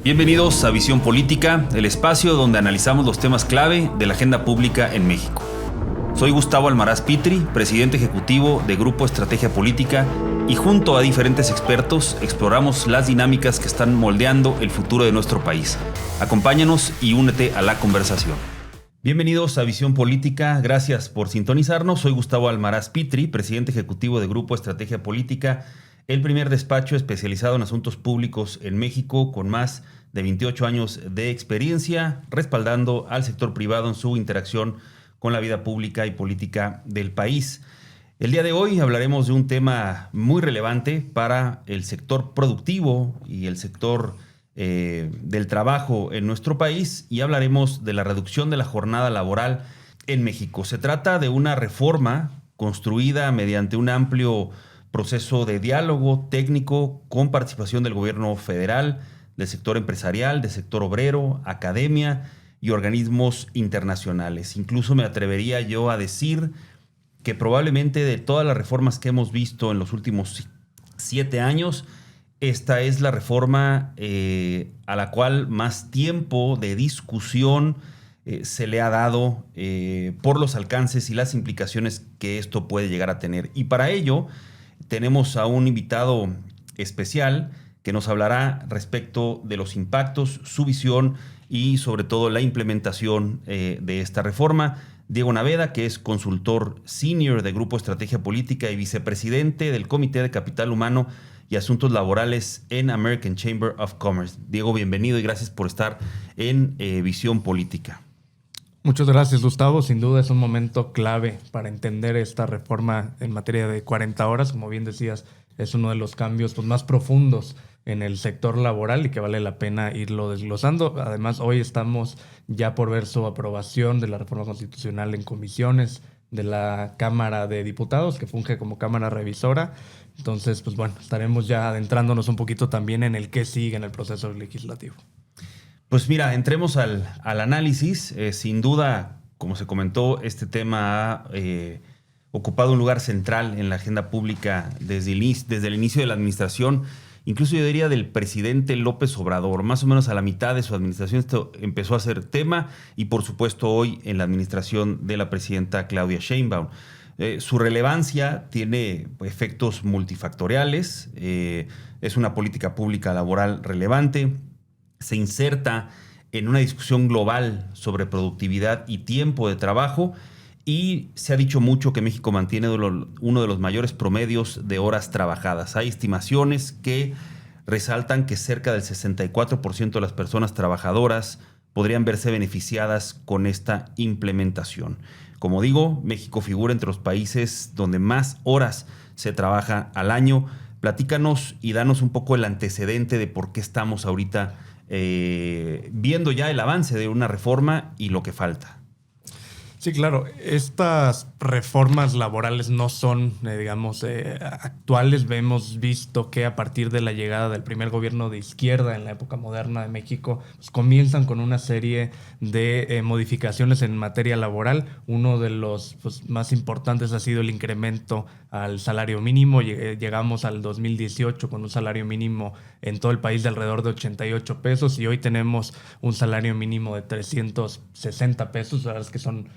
Bienvenidos a Visión Política, el espacio donde analizamos los temas clave de la agenda pública en México. Soy Gustavo Almaraz Pitri, presidente ejecutivo de Grupo Estrategia Política, y junto a diferentes expertos exploramos las dinámicas que están moldeando el futuro de nuestro país. Acompáñanos y únete a la conversación. Bienvenidos a Visión Política, gracias por sintonizarnos. Soy Gustavo Almaraz Pitri, presidente ejecutivo de Grupo Estrategia Política, el primer despacho especializado en asuntos públicos en México con más de 28 años de experiencia, respaldando al sector privado en su interacción con la vida pública y política del país. El día de hoy hablaremos de un tema muy relevante para el sector productivo y el sector del trabajo en nuestro país, y hablaremos de la reducción de la jornada laboral en México. Se trata de una reforma construida mediante un amplio proceso de diálogo técnico con participación del gobierno federal, del sector empresarial, del sector obrero, academia y organismos internacionales. Incluso me atrevería yo a decir que probablemente de todas las reformas que hemos visto en los últimos 7 años, esta es la reforma a la cual más tiempo de discusión se le ha dado por los alcances y las implicaciones que esto puede llegar a tener. Y para ello tenemos a un invitado especial que nos hablará respecto de los impactos, su visión y sobre todo la implementación de esta reforma. Diego Naveda, que es consultor senior de Grupo Estrategia Política y vicepresidente del Comité de Capital Humano y Asuntos Laborales en American Chamber of Commerce. Diego, bienvenido y gracias por estar en Visión Política. Muchas gracias, Gustavo. Sin duda es un momento clave para entender esta reforma en materia de 40 horas. Como bien decías, es uno de los cambios más profundos en el sector laboral y que vale la pena irlo desglosando. Además, hoy estamos ya por ver su aprobación de la reforma constitucional en comisiones de la Cámara de Diputados, que funge como Cámara Revisora. Entonces, estaremos ya adentrándonos un poquito también en el qué sigue en el proceso legislativo. Pues mira, entremos al análisis. Sin duda, como se comentó, este tema ha ocupado un lugar central en la agenda pública desde el inicio de la administración, incluso yo diría del presidente López Obrador. Más o menos a la mitad de su administración esto empezó a ser tema, y por supuesto hoy en la administración de la presidenta Claudia Sheinbaum. Su relevancia tiene efectos multifactoriales, es una política pública laboral relevante, se inserta en una discusión global sobre productividad y tiempo de trabajo, y se ha dicho mucho que México mantiene uno de los mayores promedios de horas trabajadas. Hay estimaciones que resaltan que cerca del 64% de las personas trabajadoras podrían verse beneficiadas con esta implementación. Como digo, México figura entre los países donde más horas se trabaja al año. Platícanos y danos un poco el antecedente de por qué estamos ahorita viendo ya el avance de una reforma y lo que falta. Sí, claro. Estas reformas laborales no son, actuales. Hemos visto que a partir de la llegada del primer gobierno de izquierda en la época moderna de México, comienzan con una serie de modificaciones en materia laboral. Uno de los más importantes ha sido el incremento al salario mínimo. Llegamos al 2018 con un salario mínimo en todo el país de alrededor de 88 pesos y hoy tenemos un salario mínimo de 360 pesos. La verdad es que son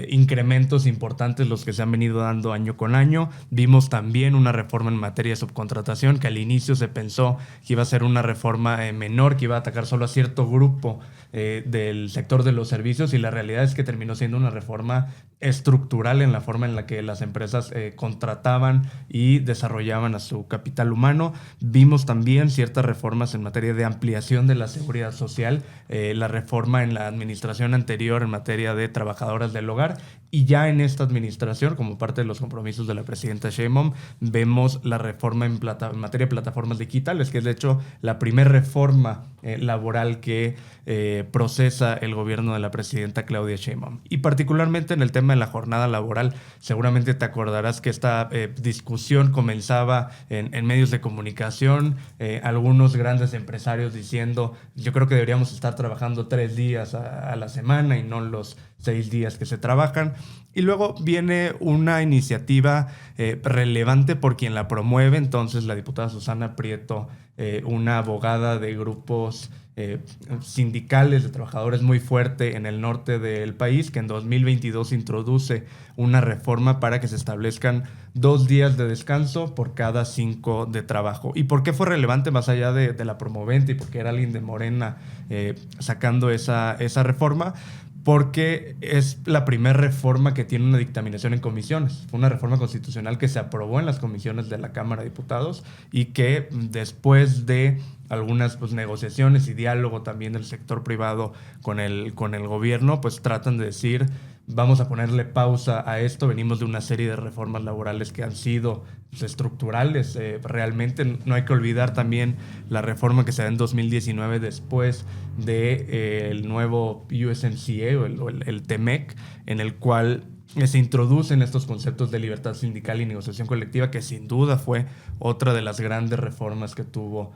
incrementos importantes los que se han venido dando año con año. Vimos también una reforma en materia de subcontratación que al inicio se pensó que iba a ser una reforma menor, que iba a atacar solo a cierto grupo del sector de los servicios, y la realidad es que terminó siendo una reforma estructural en la forma en la que las empresas contrataban y desarrollaban a su capital humano. Vimos también ciertas reformas en materia de ampliación de la seguridad social, la reforma en la administración anterior en materia de trabajadoras del hogar, y ya en esta administración, como parte de los compromisos de la presidenta Sheinbaum, vemos la reforma en materia de plataformas digitales, que es de hecho la primera reforma laboral que procesa el gobierno de la presidenta Claudia Sheinbaum. Y particularmente en el tema de la jornada laboral, seguramente te acordarás que esta discusión comenzaba en medios de comunicación, algunos grandes empresarios diciendo: yo creo que deberíamos estar trabajando 3 días a la semana y no los 6 días que se trabajan. Y luego viene una iniciativa relevante por quien la promueve, entonces la diputada Susana Prieto una abogada de grupos sindicales de trabajadores muy fuerte en el norte del país, que en 2022 introduce una reforma para que se establezcan 2 días de descanso por cada 5 de trabajo. ¿Y por qué fue relevante más allá de la promovente y porque era alguien de Morena sacando esa reforma? Porque es la primera reforma que tiene una dictaminación en comisiones. Fue una reforma constitucional que se aprobó en las comisiones de la Cámara de Diputados y que después de algunas negociaciones y diálogo también del sector privado con el gobierno, pues tratan de decir, vamos a ponerle pausa a esto. Venimos de una serie de reformas laborales que han sido estructurales. Realmente no hay que olvidar también la reforma que se da en 2019 después del nuevo USMCA o el TEMEC, en el cual se introducen estos conceptos de libertad sindical y negociación colectiva, que sin duda fue otra de las grandes reformas que tuvo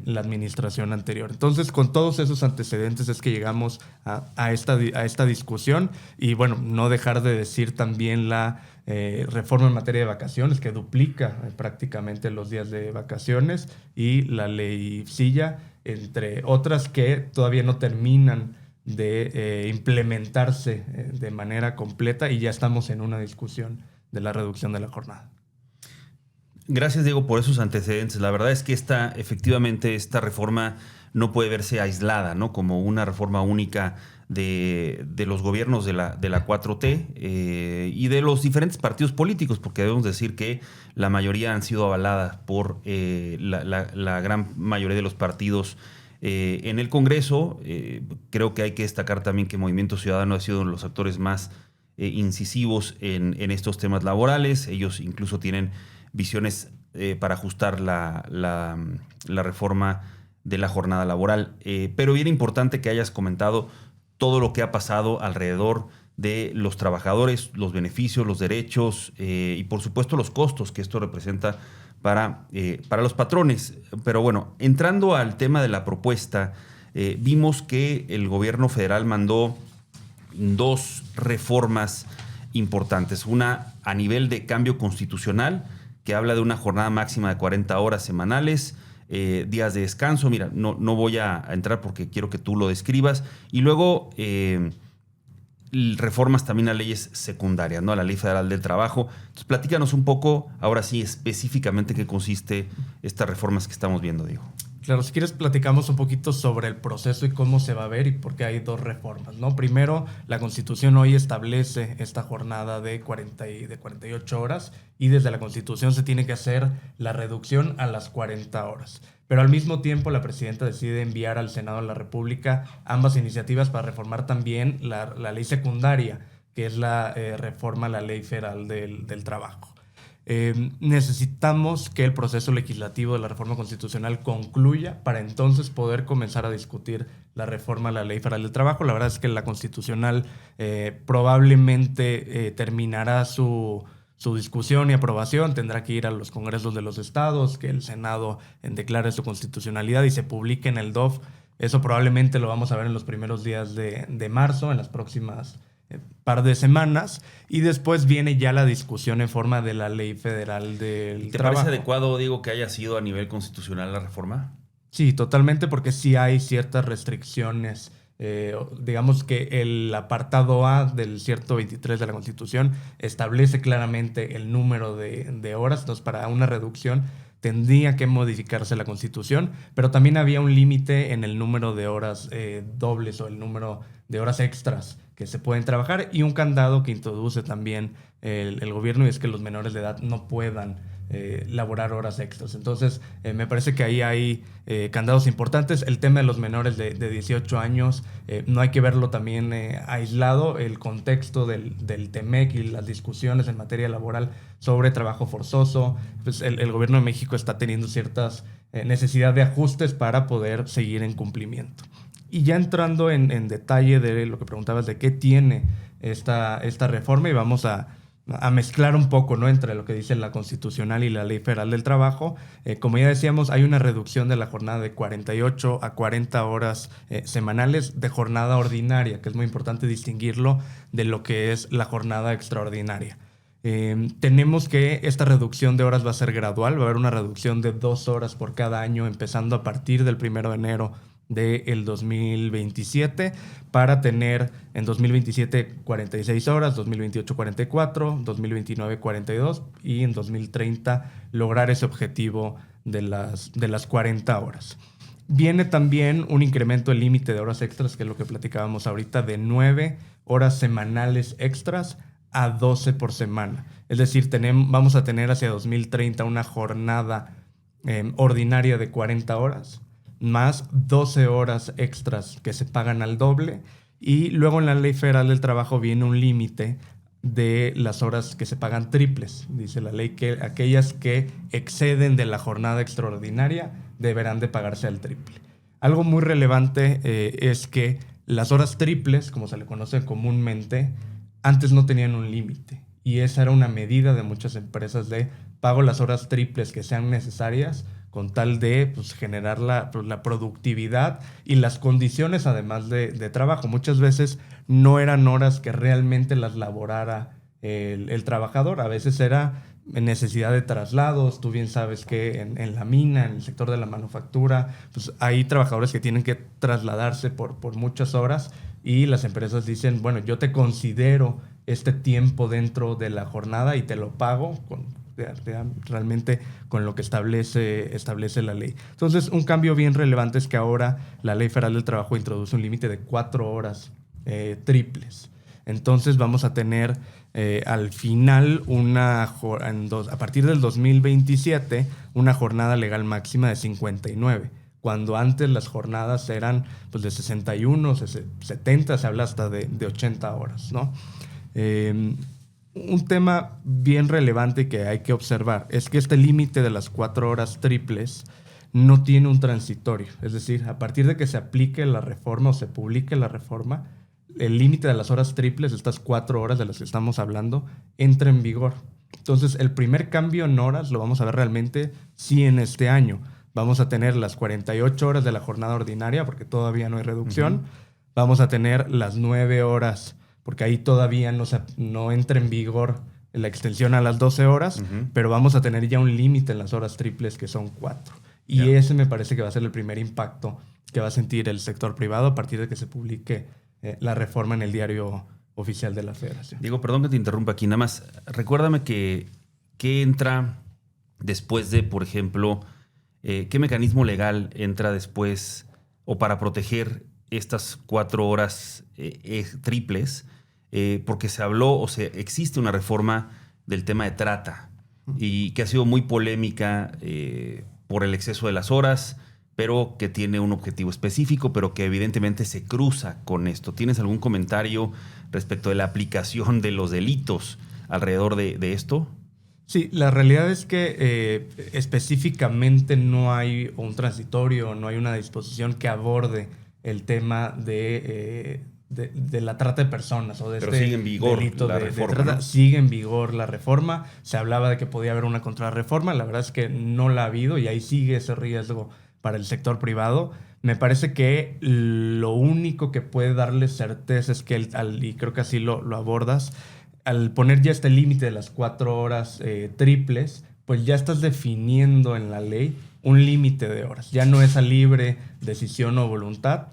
la administración anterior. Entonces, con todos esos antecedentes es que llegamos a esta discusión. Y bueno, no dejar de decir también la reforma en materia de vacaciones, que duplica prácticamente los días de vacaciones, y la ley Silla, entre otras que todavía no terminan de implementarse de manera completa, y ya estamos en una discusión de la reducción de la jornada. Gracias, Diego, por esos antecedentes. La verdad es que efectivamente esta reforma no puede verse aislada, ¿no? Como una reforma única de los gobiernos de la 4T y de los diferentes partidos políticos, porque debemos decir que la mayoría han sido avaladas por la gran mayoría de los partidos en el Congreso. Creo que hay que destacar también que Movimiento Ciudadano ha sido uno de los actores más incisivos en estos temas laborales. Ellos incluso tienen visiones para ajustar la reforma de la jornada laboral. Pero bien importante que hayas comentado todo lo que ha pasado alrededor de los trabajadores, los beneficios, los derechos y por supuesto los costos que esto representa para los patrones. Pero bueno, entrando al tema de la propuesta, vimos que el gobierno federal mandó 2 reformas importantes. Una a nivel de cambio constitucional, que habla de una jornada máxima de 40 horas semanales, días de descanso. Mira, no voy a entrar porque quiero que tú lo describas. Y luego reformas también a leyes secundarias, ¿no? A la Ley Federal del Trabajo. Entonces, platícanos un poco, ahora sí, específicamente qué consiste estas reformas que estamos viendo, Diego. Claro, si quieres platicamos un poquito sobre el proceso y cómo se va a ver y por qué hay 2 reformas, ¿no? Primero, la Constitución hoy establece esta jornada de 48 horas y desde la Constitución se tiene que hacer la reducción a las 40 horas. Pero al mismo tiempo la presidenta decide enviar al Senado de la República ambas iniciativas para reformar también la ley secundaria, que es la reforma a la Ley Federal del Trabajo. Necesitamos que el proceso legislativo de la reforma constitucional concluya para entonces poder comenzar a discutir la reforma a la Ley Federal del Trabajo. La verdad es que la constitucional probablemente terminará su discusión y aprobación, tendrá que ir a los congresos de los estados, que el Senado declare su constitucionalidad y se publique en el DOF. Eso probablemente lo vamos a ver en los primeros días de marzo, en las próximas par de semanas, y después viene ya la discusión en forma de la Ley Federal del Trabajo. ¿Te parece adecuado, Diego, que haya sido a nivel constitucional la reforma? Sí, totalmente, porque sí hay ciertas restricciones. Digamos que el apartado A del 123 de la Constitución establece claramente el número de horas. Entonces, para una reducción tendría que modificarse la Constitución, pero también había un límite en el número de horas dobles o el número de horas extras que se pueden trabajar, y un candado que introduce también el gobierno, y es que los menores de edad no puedan laborar horas extras. Entonces, me parece que ahí hay candados importantes. El tema de los menores de 18 años no hay que verlo también aislado. El contexto del TEMEC y las discusiones en materia laboral sobre trabajo forzoso, pues el gobierno de México está teniendo ciertas necesidad de ajustes para poder seguir en cumplimiento. Y ya entrando en detalle de lo que preguntabas de qué tiene esta reforma, y vamos a mezclar un poco, ¿no?, entre lo que dice la Constitucional y la Ley Federal del Trabajo. Como ya decíamos, hay una reducción de la jornada de 48 a 40 horas semanales de jornada ordinaria, que es muy importante distinguirlo de lo que es la jornada extraordinaria. Tenemos que esta reducción de horas va a ser gradual, va a haber una reducción de 2 horas por cada año, empezando a partir del 1 de enero del 2027, para tener en 2027 46 horas, 2028 44, 2029 42 y en 2030 lograr ese objetivo de las 40 horas. Viene también un incremento del límite de horas extras, que es lo que platicábamos ahorita, de 9 horas semanales extras a 12 por semana. Es decir, vamos a tener hacia 2030 una jornada ordinaria de 40 horas, más 12 horas extras que se pagan al doble. Y luego en la Ley Federal del Trabajo viene un límite de las horas que se pagan triples. Dice la ley que aquellas que exceden de la jornada extraordinaria deberán de pagarse al triple. Algo muy relevante es que las horas triples, como se le conoce comúnmente, antes no tenían un límite. Y esa era una medida de muchas empresas de pago las horas triples que sean necesarias con tal de generar la productividad y las condiciones además de trabajo. Muchas veces no eran horas que realmente las laborara el trabajador. A veces era necesidad de traslados. Tú bien sabes que en la mina, en el sector de la manufactura, pues hay trabajadores que tienen que trasladarse por muchas horas y las empresas dicen, bueno, yo te considero este tiempo dentro de la jornada y te lo pago realmente con lo que establece la ley. Entonces, un cambio bien relevante es que ahora la Ley Federal del Trabajo introduce un límite de 4 horas triples. Entonces, vamos a tener al final, a partir del 2027, una jornada legal máxima de 59. Cuando antes las jornadas eran de 61, 70, se habla hasta de 80 horas, ¿no? Un tema bien relevante que hay que observar es que este límite de las 4 horas triples no tiene un transitorio. Es decir, a partir de que se aplique la reforma o se publique la reforma, el límite de las horas triples, estas 4 horas de las que estamos hablando, entra en vigor. Entonces, el primer cambio en horas lo vamos a ver realmente sí en este año. Vamos a tener las 48 horas de la jornada ordinaria, porque todavía no hay reducción. Uh-huh. Vamos a tener las 9 horas, porque ahí todavía no entra en vigor la extensión a las 12 horas, uh-huh. Pero vamos a tener ya un límite en las horas triples, que son 4. Y ese me parece que va a ser el primer impacto que va a sentir el sector privado a partir de que se publique la reforma en el diario oficial de la Federación. Diego, perdón que te interrumpa aquí, nada más. Recuérdame que entra después de, por ejemplo, ¿qué mecanismo legal entra después o para proteger estas 4 horas triples? Porque se habló existe una reforma del tema de trata y que ha sido muy polémica por el exceso de las horas, pero que tiene un objetivo específico, pero que evidentemente se cruza con esto. ¿Tienes algún comentario respecto de la aplicación de los delitos alrededor de esto? Sí, la realidad es que específicamente no hay un transitorio, no hay una disposición que aborde el tema de la trata de personas o de pero sigue en vigor delito la reforma, de trata. ¿no? Sigue en vigor la reforma. Se hablaba de que podía haber una contrarreforma. La verdad es que no la ha habido y ahí sigue ese riesgo para el sector privado. Me parece que lo único que puede darle certeza es que, y creo que así lo abordas, al poner ya este límite de las 4 horas triples, pues ya estás definiendo en la ley un límite de horas. Ya no es a libre decisión o voluntad,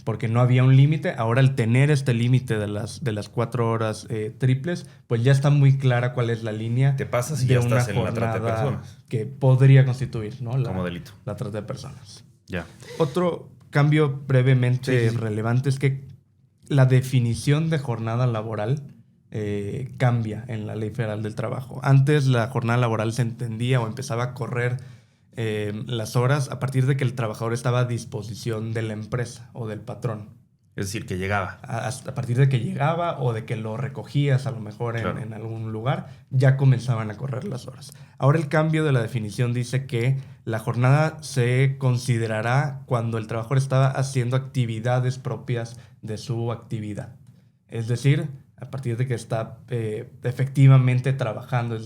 porque no había un límite. Ahora, al tener este límite de las 4 horas triples, pues ya está muy clara cuál es la línea. Te pasas y ya estás en la trata de personas, que podría constituir, ¿no? como delito. La trata de personas. Ya. Otro cambio brevemente relevante es que la definición de jornada laboral cambia en la Ley Federal del Trabajo. Antes la jornada laboral se entendía o empezaba a correr las horas a partir de que el trabajador estaba a disposición de la empresa o del patrón. Es decir, que llegaba. A partir de que llegaba o de que lo recogías a lo mejor en algún lugar, ya comenzaban a correr las horas. Ahora el cambio de la definición dice que la jornada se considerará cuando el trabajador estaba haciendo actividades propias de su actividad. Es decir, a partir de que está efectivamente trabajando.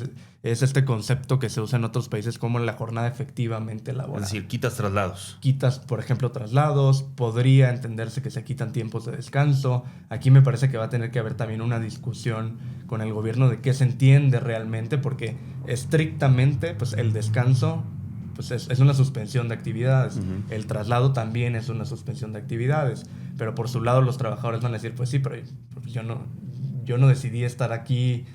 Es este concepto que se usa en otros países como la jornada efectivamente laboral. Es decir, quitas traslados. Quitas, por ejemplo, traslados. Podría entenderse que se quitan tiempos de descanso. Aquí me parece que va a tener que haber también una discusión con el gobierno de qué se entiende realmente, porque estrictamente pues, el descanso pues es una suspensión de actividades. El traslado también es una suspensión de actividades. Pero por su lado los trabajadores van a decir, pues sí, pero yo no decidí estar aquí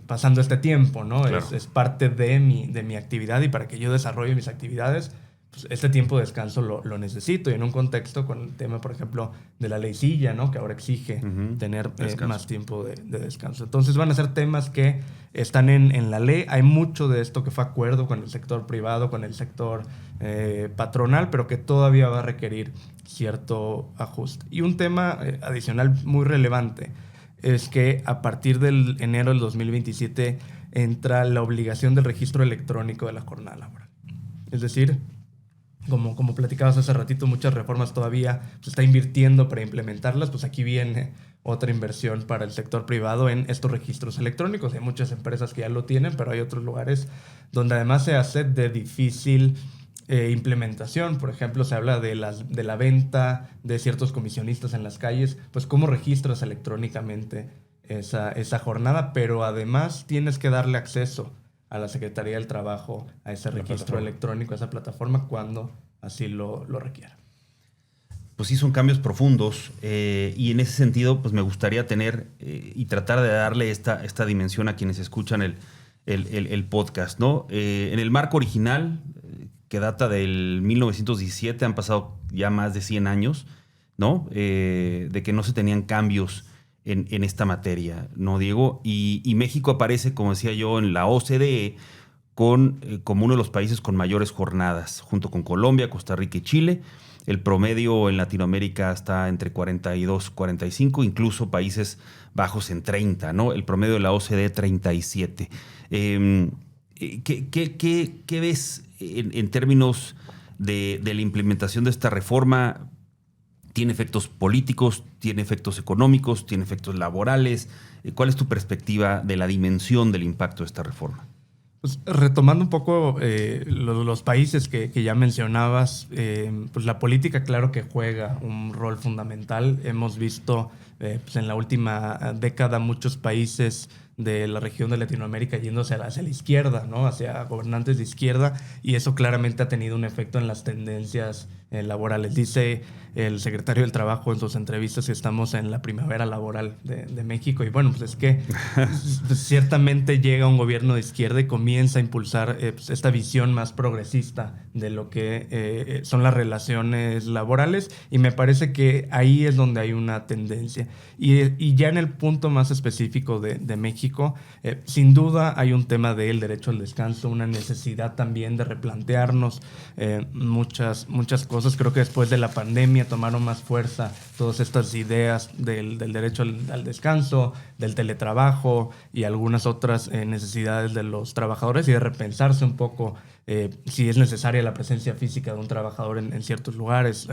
pasando este tiempo, ¿no? Claro. Es parte de mi actividad, y para que yo desarrolle mis actividades, pues este tiempo de descanso lo necesito. Y en un contexto con el tema, por ejemplo, de la ley Silla, ¿no? Que ahora exige tener más tiempo de descanso. Entonces van a ser temas que están en la ley. Hay mucho de esto que fue acuerdo con el sector privado, con el sector patronal, pero que todavía va a requerir cierto ajuste. Y un tema adicional muy relevante es que a partir del enero del 2027 entra la obligación del registro electrónico de la jornada laboral. Es decir, como platicabas hace ratito, muchas reformas todavía se está invirtiendo para implementarlas. Pues aquí viene otra inversión para el sector privado en estos registros electrónicos. Hay muchas empresas que ya lo tienen, pero hay otros lugares donde además se hace de difícil implementación. Por ejemplo, se habla de la venta de ciertos comisionistas en las calles. Pues cómo registras electrónicamente esa jornada, pero además tienes que darle acceso a la Secretaría del Trabajo a ese registro electrónico, a esa plataforma, cuando así lo requiera. Pues sí, son cambios profundos, y en ese sentido pues me gustaría tener y tratar de darle esta dimensión a quienes escuchan el podcast, ¿no? En el marco original, que data del 1917, han pasado ya más de 100 años, ¿no? De que no se tenían cambios en esta materia, ¿no, Diego? Y México aparece, como decía yo, en la OCDE como uno de los países con mayores jornadas, junto con Colombia, Costa Rica y Chile. El promedio en Latinoamérica está entre 42, 45, incluso Países Bajos en 30, ¿no? El promedio de la OCDE 37. ¿Qué ves en términos de la implementación de esta reforma? ¿Tiene efectos políticos? ¿Tiene efectos económicos? ¿Tiene efectos laborales? ¿Cuál es tu perspectiva de la dimensión del impacto de esta reforma? Pues, retomando un poco los países que ya mencionabas, pues la política claro que juega un rol fundamental. Hemos visto pues en la última década muchos países de la región de Latinoamérica yéndose hacia la izquierda, ¿no? Hacia gobernantes de izquierda, y eso claramente ha tenido un efecto en las tendencias laborales. Dice el secretario del Trabajo en sus entrevistas que estamos en la primavera laboral de México, y bueno, pues es que ciertamente llega un gobierno de izquierda y comienza a impulsar pues esta visión más progresista de lo que son las relaciones laborales, y me parece que ahí es donde hay una tendencia. Y ya en el punto más específico de México, sin duda hay un tema del derecho al descanso, una necesidad también de replantearnos muchas cosas. Creo que después de la pandemia tomaron más fuerza todas estas ideas del derecho al descanso, del teletrabajo y algunas otras necesidades de los trabajadores, y de repensarse un poco si es necesaria la presencia física de un trabajador en ciertos lugares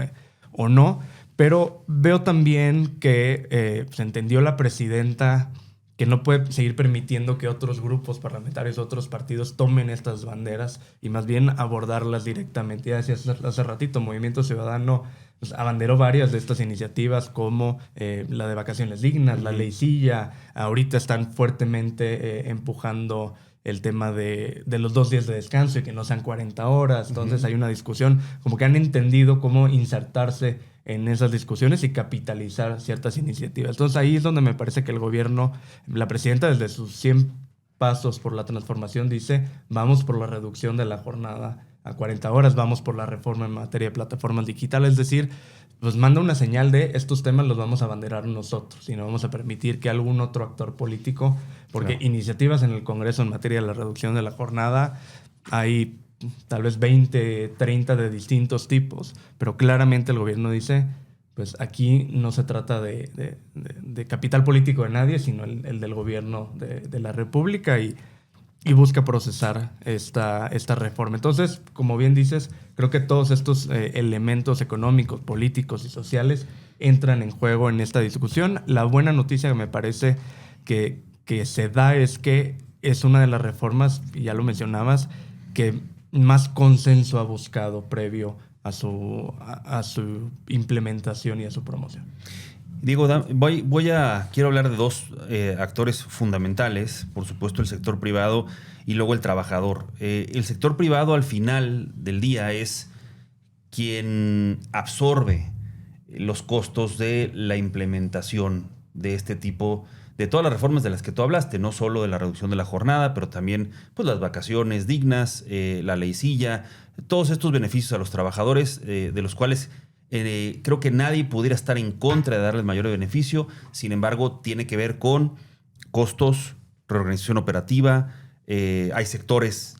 o no. Pero veo también que se entendió la presidenta que no puede seguir permitiendo que otros grupos parlamentarios, otros partidos tomen estas banderas y más bien abordarlas directamente. Ya decías hace ratito, Movimiento Ciudadano pues, abanderó varias de estas iniciativas, como la de vacaciones dignas, la ley Silla. Ahorita están fuertemente empujando el tema de los 2 días de descanso y que no sean 40 horas. Entonces hay una discusión, como que han entendido cómo insertarse en esas discusiones y capitalizar ciertas iniciativas. Entonces ahí es donde me parece que el gobierno, la presidenta desde sus 100 pasos por la transformación dice, vamos por la reducción de la jornada a 40 horas, vamos por la reforma en materia de plataformas digitales. Es decir, pues manda una señal de estos temas los vamos a abanderar nosotros y no vamos a permitir que algún otro actor político, porque claro, iniciativas en el Congreso en materia de la reducción de la jornada hay tal vez 20, 30 de distintos tipos, pero claramente el gobierno dice, pues aquí no se trata de capital político de nadie, sino el del gobierno de la República, y y busca procesar esta reforma. Entonces, como bien dices, creo que todos estos elementos económicos, políticos y sociales entran en juego en esta discusión. La buena noticia que me parece que se da es que es una de las reformas, y ya lo mencionabas, que más consenso ha buscado previo a su implementación y a su promoción. Diego, quiero hablar de dos actores fundamentales, por supuesto el sector privado y luego el trabajador. El sector privado al final del día es quien absorbe los costos de la implementación de este tipo de todas las reformas de las que tú hablaste, no solo de la reducción de la jornada, pero también pues, las vacaciones dignas, la leycilla, todos estos beneficios a los trabajadores, de los cuales creo que nadie pudiera estar en contra de darles mayor beneficio. Sin embargo, tiene que ver con costos, reorganización operativa. Hay sectores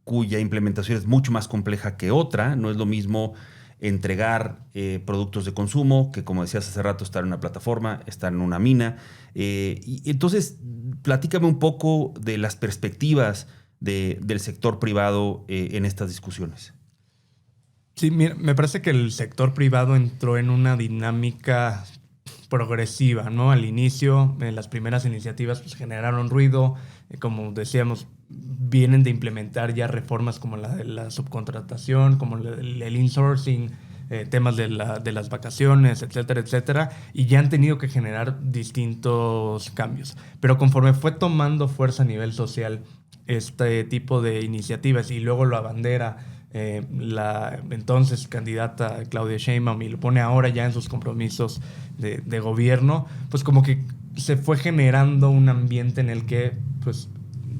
cuya implementación es mucho más compleja que otra. No es lo mismo entregar productos de consumo que, como decías hace rato, estar en una plataforma, estar en una mina. Y entonces, platícame un poco de las perspectivas del sector privado en estas discusiones. Sí, mira, me parece que el sector privado entró en una dinámica progresiva, ¿no? Al inicio, las primeras iniciativas pues, generaron ruido, como decíamos, vienen de implementar ya reformas como la de la subcontratación, como el insourcing, temas de las vacaciones, etcétera, etcétera, y ya han tenido que generar distintos cambios. Pero conforme fue tomando fuerza a nivel social este tipo de iniciativas y luego lo abandera la entonces candidata Claudia Sheinbaum y lo pone ahora ya en sus compromisos de gobierno, pues como que se fue generando un ambiente en el que pues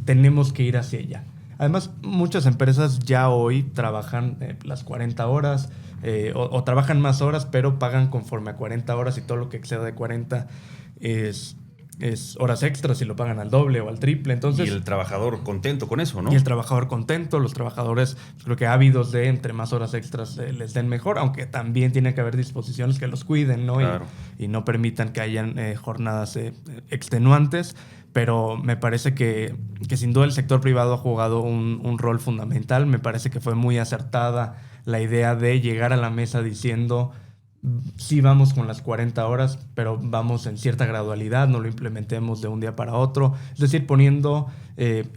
tenemos que ir hacia allá. Además, muchas empresas ya hoy trabajan las 40 horas o trabajan más horas, pero pagan conforme a 40 horas y todo lo que exceda de 40 es horas extras y lo pagan al doble o al triple. Entonces, y el trabajador contento con eso, ¿no? Y el trabajador contento, los trabajadores creo que ávidos de entre más horas extras les den mejor, aunque también tiene que haber disposiciones que los cuiden, ¿no? Claro. Y no permitan que hayan jornadas extenuantes. Pero me parece que sin duda el sector privado ha jugado un rol fundamental. Me parece que fue muy acertada la idea de llegar a la mesa diciendo sí vamos con las 40 horas, pero vamos en cierta gradualidad, no lo implementemos de un día para otro. Es decir, poniendo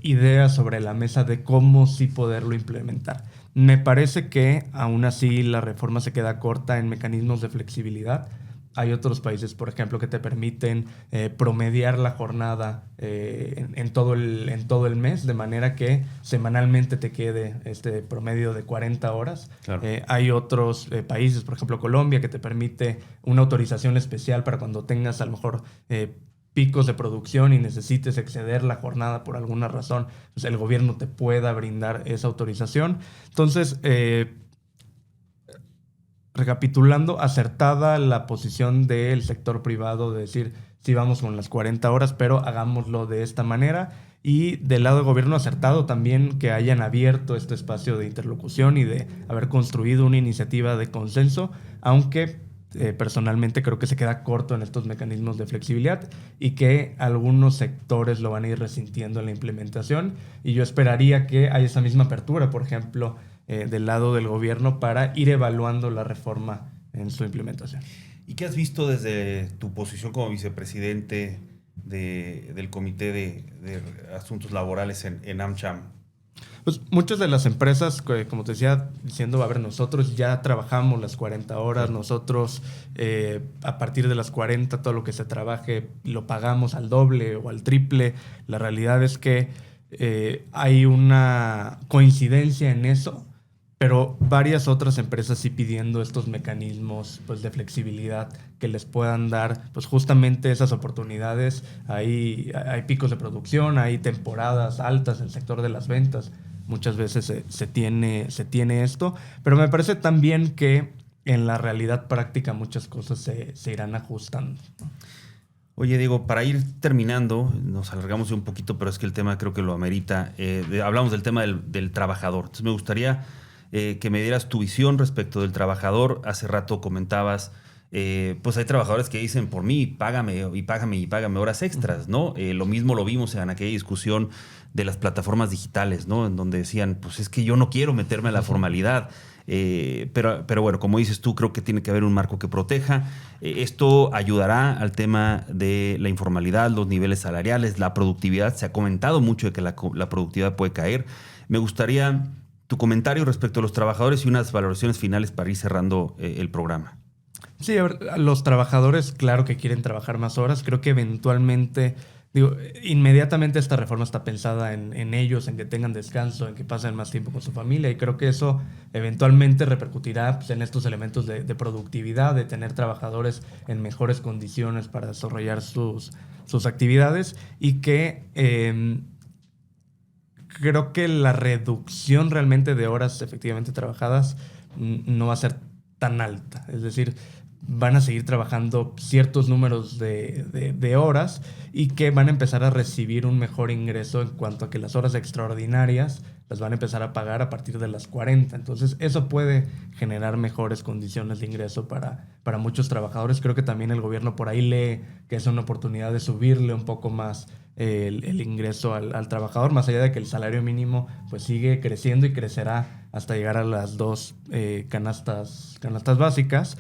ideas sobre la mesa de cómo sí poderlo implementar. Me parece que aún así la reforma se queda corta en mecanismos de flexibilidad. Hay otros países, por ejemplo, que te permiten promediar la jornada en todo el mes, de manera que semanalmente te quede este promedio de 40 horas. Claro. Hay otros países, por ejemplo Colombia, que te permite una autorización especial para cuando tengas a lo mejor picos de producción y necesites exceder la jornada por alguna razón, pues el gobierno te pueda brindar esa autorización. Entonces, recapitulando, acertada la posición del sector privado de decir, sí vamos con las 40 horas, pero hagámoslo de esta manera. Y del lado del gobierno, acertado también que hayan abierto este espacio de interlocución y de haber construido una iniciativa de consenso, aunque personalmente creo que se queda corto en estos mecanismos de flexibilidad y que algunos sectores lo van a ir resintiendo en la implementación. Y yo esperaría que haya esa misma apertura, por ejemplo, del lado del gobierno para ir evaluando la reforma en su implementación. ¿Y qué has visto desde tu posición como vicepresidente del Comité de Asuntos Laborales en AmCham? Pues muchas de las empresas, como te decía, diciendo, a ver, nosotros ya trabajamos las 40 horas, nosotros a partir de las 40 todo lo que se trabaje lo pagamos al doble o al triple. La realidad es que hay una coincidencia en eso, pero varias otras empresas sí pidiendo estos mecanismos pues, de flexibilidad que les puedan dar pues, justamente esas oportunidades. Hay picos de producción, hay temporadas altas en el sector de las ventas. Muchas veces se tiene esto, pero me parece también que en la realidad práctica muchas cosas se irán ajustando, ¿no? Oye, Diego, para ir terminando, nos alargamos un poquito, pero es que el tema creo que lo amerita. Hablamos del tema del trabajador. Entonces me gustaría que me dieras tu visión respecto del trabajador. Hace rato comentabas pues hay trabajadores que dicen por mí, págame horas extras, ¿no? Lo mismo lo vimos en aquella discusión de las plataformas digitales, ¿no? En donde decían, pues es que yo no quiero meterme a la formalidad. Pero bueno, como dices tú, creo que tiene que haber un marco que proteja. Esto ayudará al tema de la informalidad, los niveles salariales, la productividad. Se ha comentado mucho de que la productividad puede caer. Me gustaría tu comentario respecto a los trabajadores y unas valoraciones finales para ir cerrando el programa. Sí, a ver, los trabajadores, claro que quieren trabajar más horas. Creo que eventualmente, inmediatamente esta reforma está pensada en ellos, en que tengan descanso, en que pasen más tiempo con su familia, y creo que eso eventualmente repercutirá, pues, en estos elementos de productividad, de tener trabajadores en mejores condiciones para desarrollar sus actividades, y que creo que la reducción realmente de horas efectivamente trabajadas no va a ser tan alta. Es decir, van a seguir trabajando ciertos números de horas, y que van a empezar a recibir un mejor ingreso en cuanto a que las horas extraordinarias las van a empezar a pagar a partir de las 40. Entonces eso puede generar mejores condiciones de ingreso para muchos trabajadores. Creo que también el gobierno por ahí lee que es una oportunidad de subirle un poco más el ingreso al trabajador, más allá de que el salario mínimo pues sigue creciendo y crecerá hasta llegar a las 2 canastas básicas.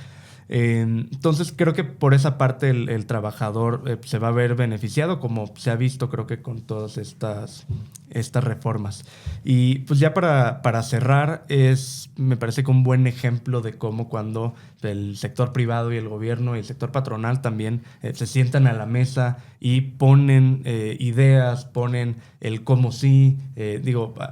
Entonces creo que por esa parte el trabajador se va a ver beneficiado, como se ha visto creo que con todas estas reformas. Y pues ya para cerrar, me parece que un buen ejemplo de cómo cuando el sector privado y el gobierno y el sector patronal también se sientan a la mesa y ponen ideas, ponen el cómo sí.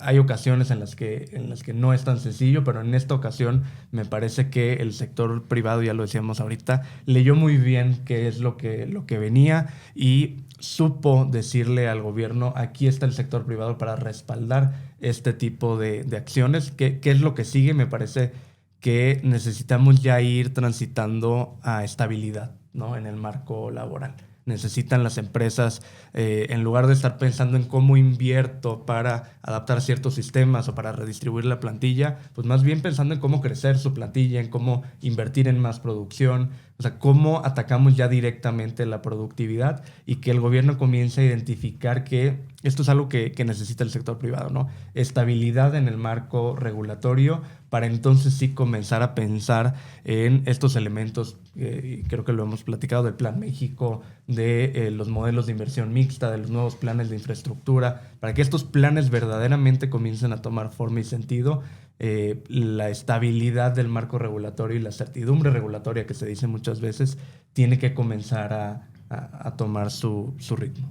Hay ocasiones en las que no es tan sencillo, pero en esta ocasión me parece que el sector privado, ya lo decíamos ahorita, leyó muy bien qué es lo que venía y supo decirle al gobierno: aquí está el sector privado para respaldar este tipo de acciones. ¿Qué es lo que sigue? Me parece que necesitamos ya ir transitando a estabilidad, ¿no?, en el marco laboral. Necesitan las empresas, en lugar de estar pensando en cómo invierto para adaptar ciertos sistemas o para redistribuir la plantilla, pues más bien pensando en cómo crecer su plantilla, en cómo invertir en más producción, o sea, cómo atacamos ya directamente la productividad, y que el gobierno comience a identificar que esto es algo que necesita el sector privado, ¿no? Estabilidad en el marco regulatorio, para entonces sí comenzar a pensar en estos elementos, creo que lo hemos platicado, del Plan México, de los modelos de inversión mixta, de los nuevos planes de infraestructura, para que estos planes verdaderamente comiencen a tomar forma y sentido. La estabilidad del marco regulatorio y la certidumbre regulatoria, que se dice muchas veces, tiene que comenzar a tomar su ritmo.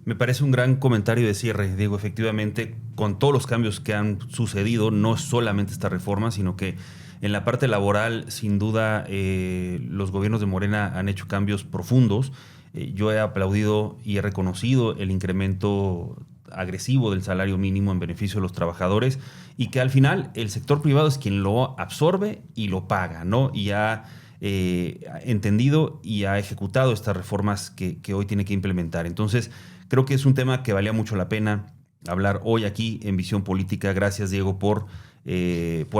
Me parece un gran comentario de cierre, Diego. Efectivamente, con todos los cambios que han sucedido, no solamente esta reforma, sino que en la parte laboral, sin duda, los gobiernos de Morena han hecho cambios profundos. Yo he aplaudido y he reconocido el incremento agresivo del salario mínimo en beneficio de los trabajadores, y que al final el sector privado es quien lo absorbe y lo paga, ¿no? Y ha entendido y ha ejecutado estas reformas que hoy tiene que implementar. Entonces, creo que es un tema que valía mucho la pena hablar hoy aquí en Visión Política. Gracias, Diego, por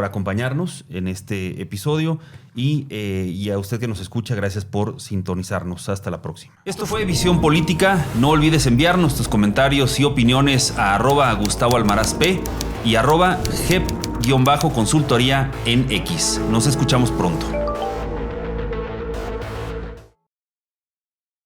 acompañarnos en este episodio, y a usted que nos escucha, gracias por sintonizarnos. Hasta la próxima. Esto fue Visión Política. No olvides enviarnos tus comentarios y opiniones a @GustavoAlmarazP y @GEP-consultoría en X. Nos escuchamos pronto.